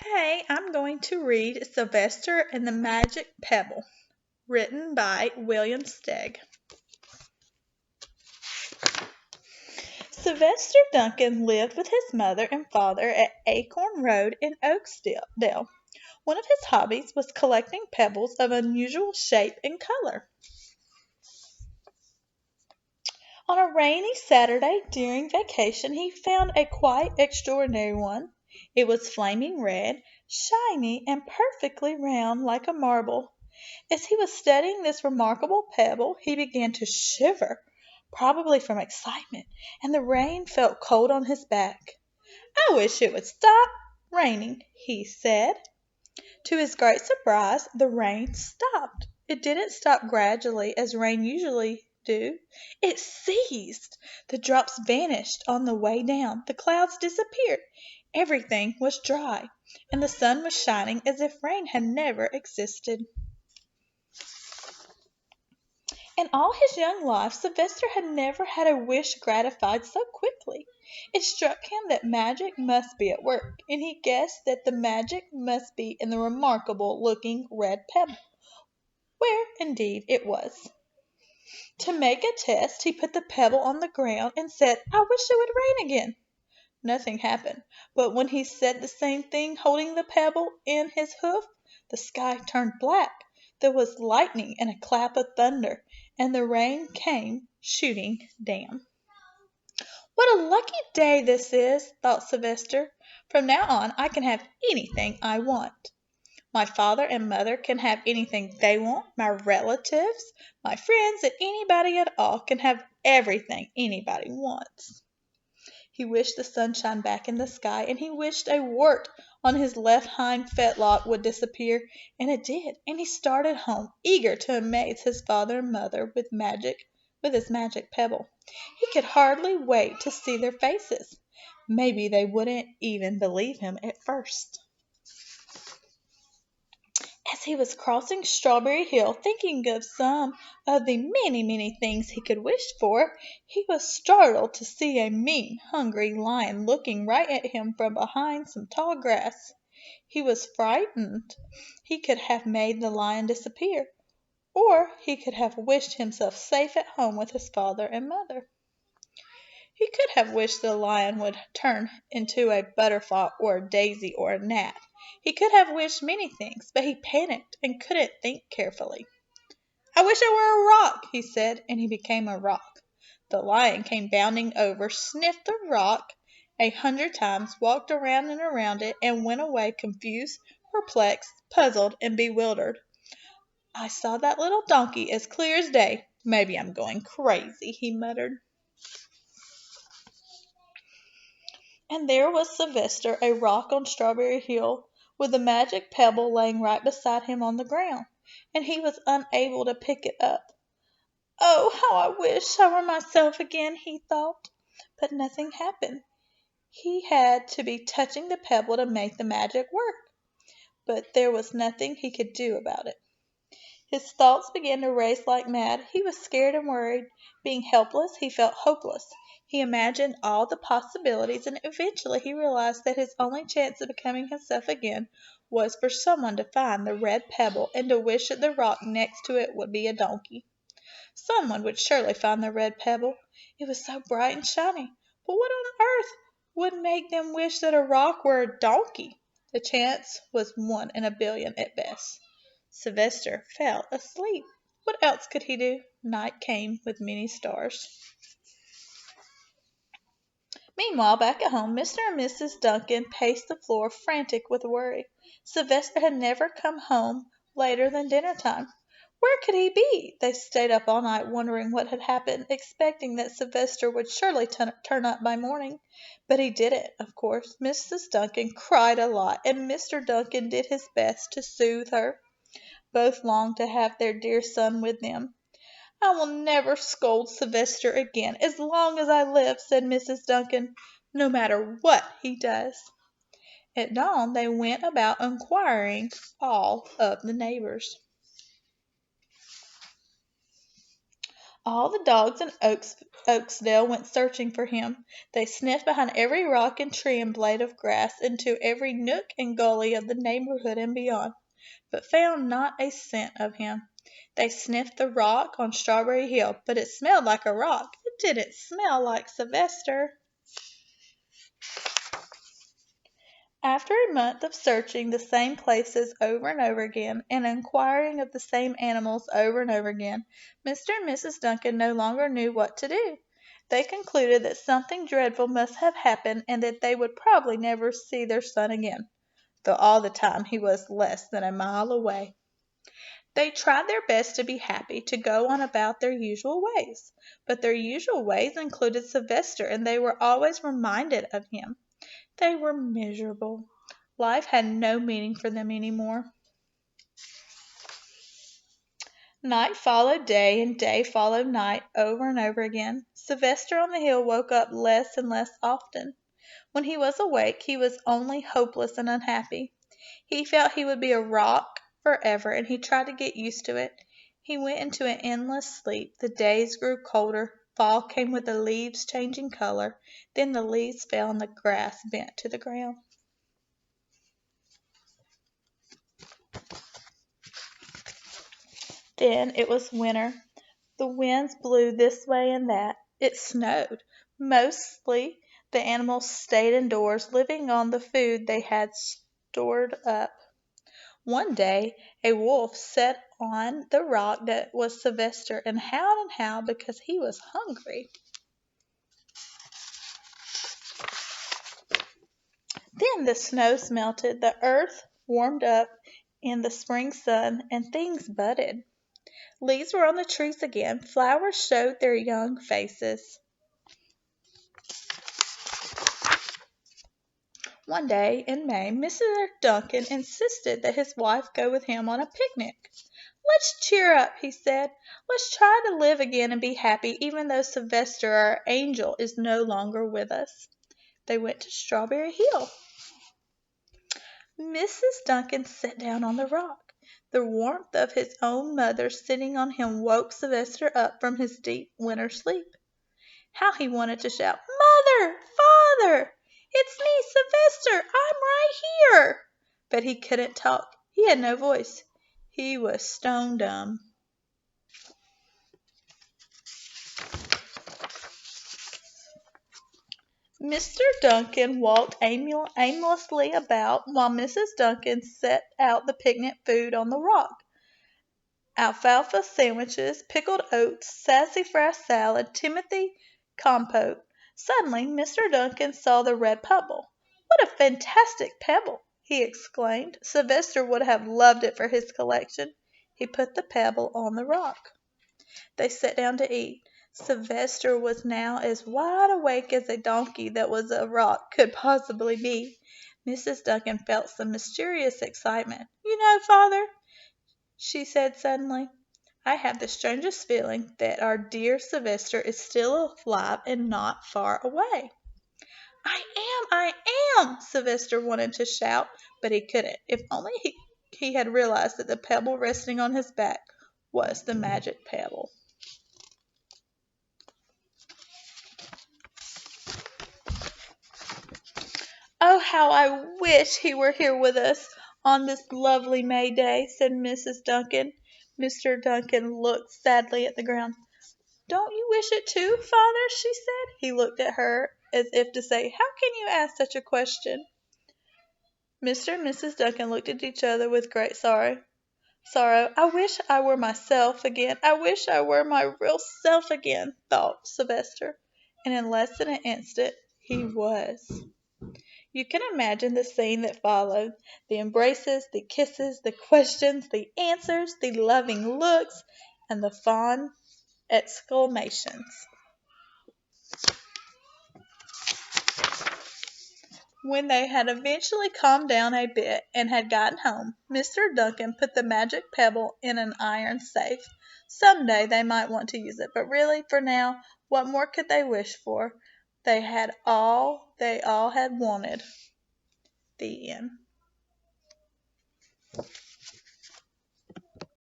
Hey, I'm going to read Sylvester and the Magic Pebble, written by William Stegg. Sylvester Duncan lived with his mother and father at Acorn Road in Oaksdale. One of his hobbies was collecting pebbles of unusual shape and color. On a rainy Saturday during vacation, he found a quite extraordinary one. It was flaming red, shiny, and perfectly round like a marble. As he was studying this remarkable pebble, he began to shiver, probably from excitement, and the rain felt cold on his back. "I wish it would stop raining," he said. To his great surprise, the rain stopped. It didn't stop gradually as rain usually do. It ceased. The drops vanished on the way down. The clouds disappeared. Everything was dry, and the sun was shining as if rain had never existed. In all his young life, Sylvester had never had a wish gratified so quickly. It struck him that magic must be at work, and he guessed that the magic must be in the remarkable-looking red pebble, where, indeed, it was. To make a test, he put the pebble on the ground and said, "I wish it would rain again." Nothing happened, but when he said the same thing holding the pebble in his hoof, the sky turned black. There was lightning and a clap of thunder, and the rain came shooting down. "What a lucky day this is," thought Sylvester. "From now on I can have anything I want. My father and mother can have anything they want. My relatives, my friends, and anybody at all can have everything anybody wants." He wished the sunshine back in the sky, and he wished a wart on his left hind fetlock would disappear, and it did, and he started home, eager to amaze his father and mother with his magic pebble. He could hardly wait to see their faces. Maybe they wouldn't even believe him at first. As he was crossing Strawberry Hill, thinking of some of the many, many things he could wish for, he was startled to see a mean, hungry lion looking right at him from behind some tall grass. He was frightened. He could have made the lion disappear, or he could have wished himself safe at home with his father and mother. He could have wished the lion would turn into a butterfly or a daisy or a gnat. He could have wished many things, but he panicked and couldn't think carefully. "I wish I were a rock," he said, and he became a rock. The lion came bounding over, sniffed the rock 100 times, walked around and around it, and went away confused, perplexed, puzzled, and bewildered. "I saw that little donkey as clear as day. Maybe I'm going crazy," he muttered. And there was Sylvester, a rock on Strawberry Hill, with the magic pebble laying right beside him on the ground, and he was unable to pick it up. "Oh, how I wish I were myself again," he thought. But nothing happened. He had to be touching the pebble to make the magic work, but there was nothing he could do about it. His thoughts began to race like mad. He was scared and worried. Being helpless, he felt hopeless. He imagined all the possibilities, and eventually he realized that his only chance of becoming himself again was for someone to find the red pebble and to wish that the rock next to it would be a donkey. Someone would surely find the red pebble. It was so bright and shiny. But what on earth would make them wish that a rock were a donkey? The chance was 1 in a billion at best. Sylvester fell asleep. What else could he do? Night came with many stars. Meanwhile, back at home, Mr. and Mrs. Duncan paced the floor, frantic with worry. Sylvester had never come home later than dinner time. Where could he be? They stayed up all night wondering what had happened, expecting that Sylvester would surely turn up by morning. But he didn't, of course. Mrs. Duncan cried a lot, and Mr. Duncan did his best to soothe her. Both longed to have their dear son with them. "I will never scold Sylvester again as long as I live," said Mrs. Duncan, "no matter what he does." At dawn they went about inquiring all of the neighbors. All the dogs in Oaksdale went searching for him. They sniffed behind every rock and tree and blade of grass, into every nook and gully of the neighborhood and beyond, but found not a scent of him. They sniffed the rock on Strawberry Hill, but it smelled like a rock. It didn't smell like Sylvester. After a month of searching the same places over and over again, and inquiring of the same animals over and over again, Mr. and Mrs. Duncan no longer knew what to do. They concluded that something dreadful must have happened, and that they would probably never see their son again, though all the time he was less than a mile away. They tried their best to be happy, to go on about their usual ways, but their usual ways included Sylvester, and they were always reminded of him. They were miserable. Life had no meaning for them any more. Night followed day, and day followed night, over and over again. Sylvester on the hill woke up less and less often. When he was awake, he was only hopeless and unhappy. He felt he would be a rock forever, and he tried to get used to it. He went into an endless sleep. The days grew colder. Fall came with the leaves changing color. Then the leaves fell and the grass bent to the ground. Then it was winter. The winds blew this way and that. It snowed. Mostly the animals stayed indoors, living on the food they had stored up. One day a wolf sat on the rock that was Sylvester and howled because he was hungry. Then the snow melted, the earth warmed up in the spring sun, and things budded. Leaves were on the trees again. Flowers showed their young faces. One day in May, Mr. Duncan insisted that his wife go with him on a picnic. "Let's cheer up," he said. "Let's try to live again and be happy, even though Sylvester, our angel, is no longer with us." They went to Strawberry Hill. Mrs. Duncan sat down on the rock. The warmth of his own mother sitting on him woke Sylvester up from his deep winter sleep. How he wanted to shout, "Mother! Father! It's me, Sylvester! I'm right here!" But he couldn't talk. He had no voice. He was stone dumb. Mr. Duncan walked aimlessly about while Mrs. Duncan set out the picnic food on the rock. Alfalfa sandwiches, pickled oats, sassafras salad, timothy compote. Suddenly Mr. Duncan saw the red pebble. "What a fantastic pebble!" he exclaimed. Sylvester would have loved it for his collection. He put the pebble on the rock. They sat down to eat. Sylvester was now as wide awake as a donkey that was a rock could possibly be. Mrs. Duncan felt some mysterious excitement. "You know, Father," she said suddenly, "I have the strangest feeling that our dear Sylvester is still alive and not far away." I am!" Sylvester wanted to shout, but he couldn't. If only he had realized that the pebble resting on his back was the magic pebble. "Oh, how I wish he were here with us on this lovely May day," said Mrs. Duncan. Mr. Duncan looked sadly at the ground. "Don't you wish it too, Father?" she said. He looked at her as if to say, "How can you ask such a question?" Mr. and Mrs. Duncan looked at each other with great sorrow. "I wish I were myself again. I wish I were my real self again," thought Sylvester. And in less than an instant he was. You can imagine the scene that followed. The embraces, the kisses, the questions, the answers, the loving looks, and the fond exclamations. When they had eventually calmed down a bit and had gotten home, Mr. Duncan put the magic pebble in an iron safe. Some day they might want to use it, but really, for now, what more could they wish for? They all had wanted. The end.